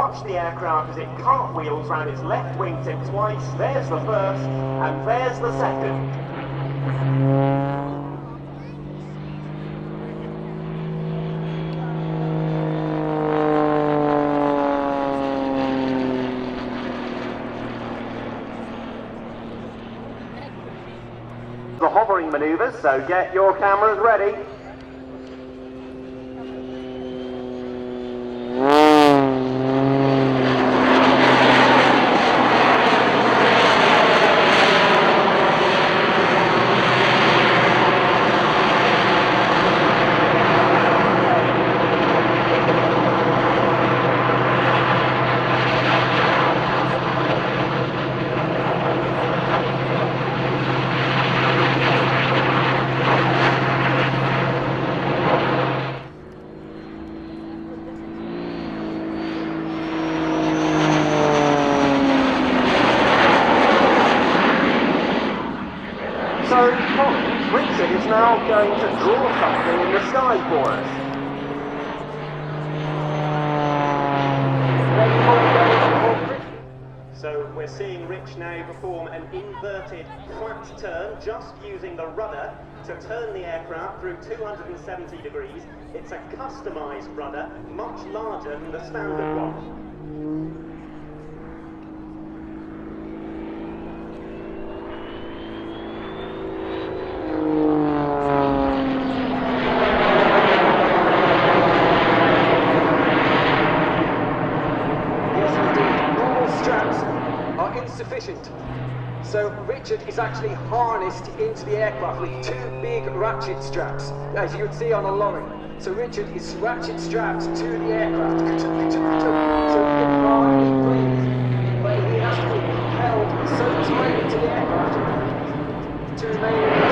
watch the aircraft as it cartwheels round its left wingtip twice. There's the first, and there's the second. The hovering manoeuvres, so get your cameras ready. So, Richard is now going to draw something in the sky for us. So we're seeing Rich now perform an inverted flat turn, just using the rudder to turn the aircraft through 270 degrees. It's a customised rudder, much larger than the standard one. Insufficient. So Richard is actually harnessed into the aircraft with two big ratchet straps, as you would see on a lorry. So Richard is ratchet strapped to the aircraft. So he can hardly breathe, but he has to be held so tightly to the aircraft to remain in the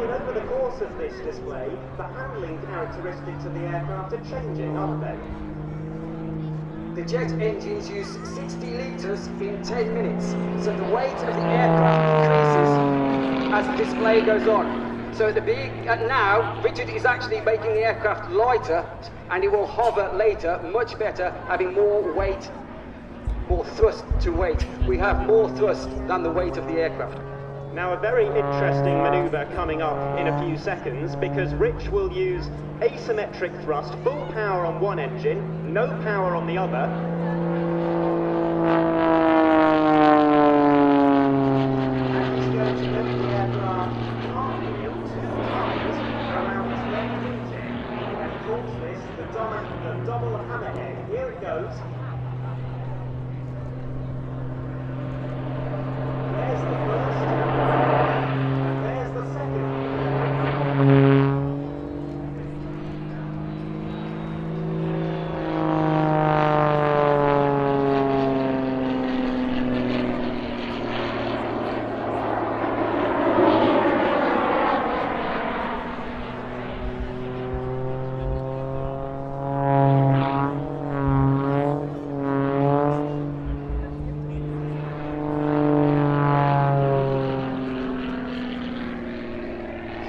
Over the course of this display, the handling characteristics of the aircraft are changing, aren't they? The jet engines use 60 litres in 10 minutes, so the weight of the aircraft increases as the display goes on. So now, Richard is actually making the aircraft lighter, and it will hover later much better, having more weight, more thrust to weight. We have more thrust than the weight of the aircraft. Now, a very interesting manoeuvre coming up in a few seconds, because Rich will use asymmetric thrust, full power on one engine, no power on the other. And he's going to make the aircraft cartwheel 2 times around its left wingtip. And he calls this the double hammerhead. Here it goes. There's the first. There's the second.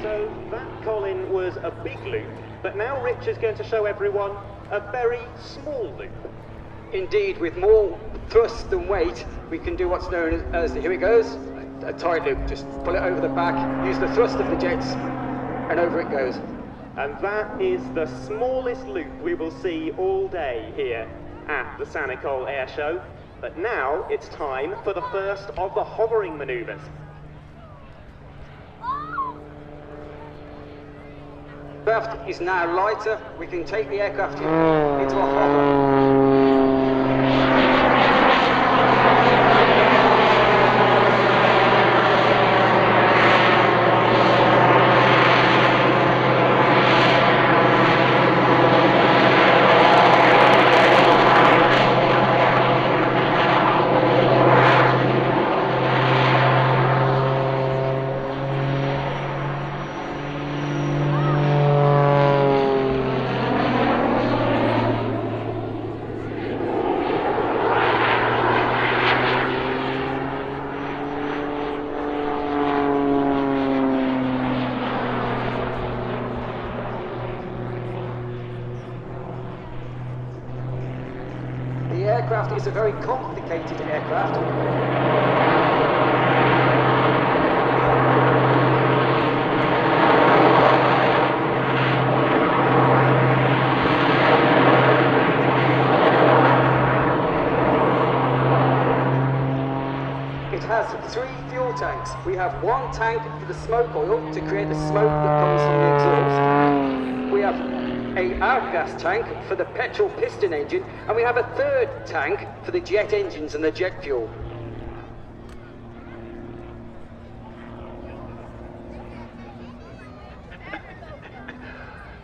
So that, Colin, was a big loop, but now Rich is going to show everyone a very small loop. Indeed, with more thrust than weight, we can do what's known as here it goes, a tight loop. Just pull it over the back, use the thrust of the jets, and over it goes. And that is the smallest loop we will see all day here at the Sanicole Air Show. But now it's time for the first of the hovering manoeuvres. The aircraft is now lighter. We can take the aircraft into a hover. aircraft is a very complicated aircraft. It has 3 fuel tanks. We have 1 tank for the smoke oil to create the smoke that comes from the exhaust. We have a outgas tank for the petrol piston engine, and we have a 3rd tank for the jet engines and the jet fuel.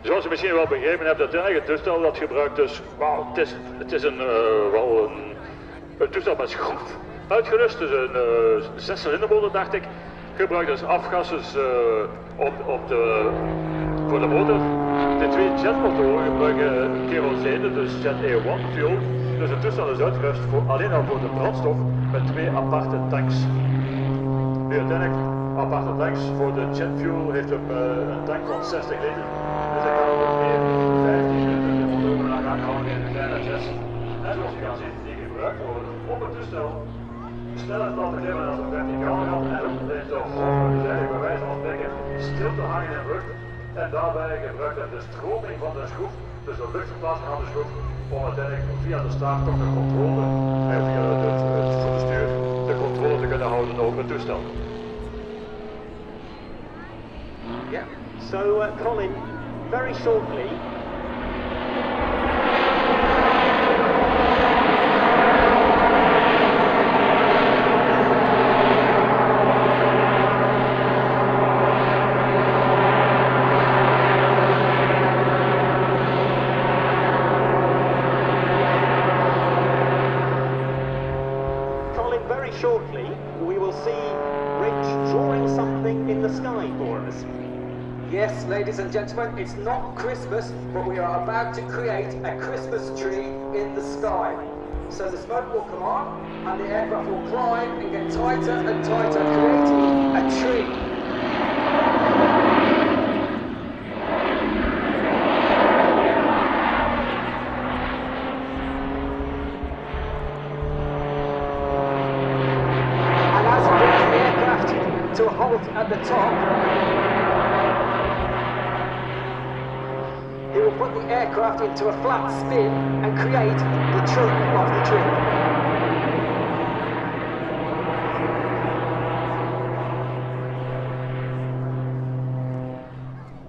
Zoals je misschien wel begrepen hebt, het eigen toestel dat gebruikt dus, het is een toestel met schroef uitgerust, dus een 6-cilindermotor dacht ik. Gebruikt dus afgassers voor de motor. De 2 jetmotoren gebruiken kerosine, dus Jet A1 fuel. Dus het toestel is uitgerust alleen al voor de brandstof met 2 aparte tanks. Nu uiteindelijk, aparte tanks voor de jet fuel heeft een tank van 60 liter. Dus dat kan ook meer 15 liter de motor aanhouden in een kleine jet. En zoals je kan zien, die gebruikt worden op het toestel. Sneller laten geven als een verticaal gaat en het op dus eigenlijk bij wijze van spreken stil te hangen in lucht. En daarbij gebruikt het de stroming van de schroef, dus de luchtverplaatsing van de schroef, om uiteindelijk via de staart toch de controle en via het bestuur de controle te kunnen houden over het toestel. Yeah. So, Colin, very shortly. Shortly, we will see Rich drawing something in the sky for us. Yes, ladies and gentlemen, it's not Christmas, but we are about to create a Christmas tree in the sky. So the smoke will come on, and the aircraft will climb and get tighter and tighter, creating a tree. To a halt at the top, he will put the aircraft into a flat spin and create the trunk of the tree.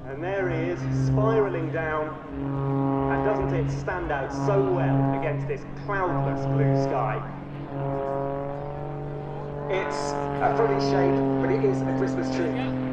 And there he is, spiralling down, and doesn't it stand out so well against this cloudless blue sky? It's a funny shape, but it is a Christmas tree.